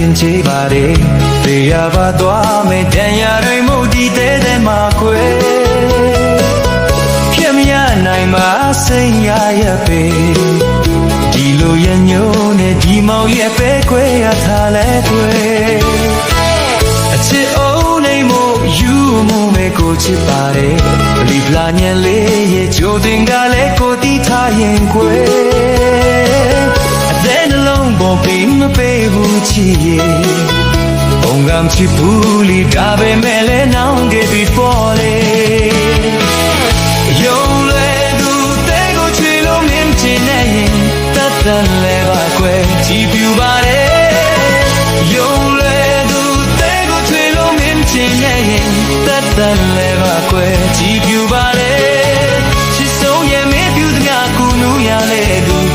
င်ချေပါတယ်သေရပါသွားမယ်တန်ရာတွေမှုဒီတဲ့မှာခွဲဖြစ်မရနိုင်မှာစိတ်ရရပေဒီလိုရညိုးနဲ့ဒီမောင်ရဲ့ပဲခွဲရထားလဲခွဲအချစ်အိုးနေမို့ယူမှုမဲ့ကိုချစ်ပါတယ်ဘလီပလာညံလေးရဲ့ကြိုတင်ကလည်းကိုတီးထားရင်ခွဲအသက်နှလုံးပေါ်ပြီးမပေးဘူးချစ်ရဲ့ဘုံကံချစ်ဘူးလီဒါပဲမဲ့လဲနောင်ခဲ့ပြီးပေါ်လေယုံလဲသူတဲကိုချွေလို့မင်းချင်နေရင်တတ်တယ်လဲပါကွယ်ကြည်ပြူပါတယ်ယုံလဲသူတဲကိုချွေလို့မင်းချင်နေရင်တတ်တယ်လဲပါကွယ်ကြည်ပြူပါတယ်ချစ်ဆုံးရဲ့မင်းပြူသမျှကူနူးရလေသူ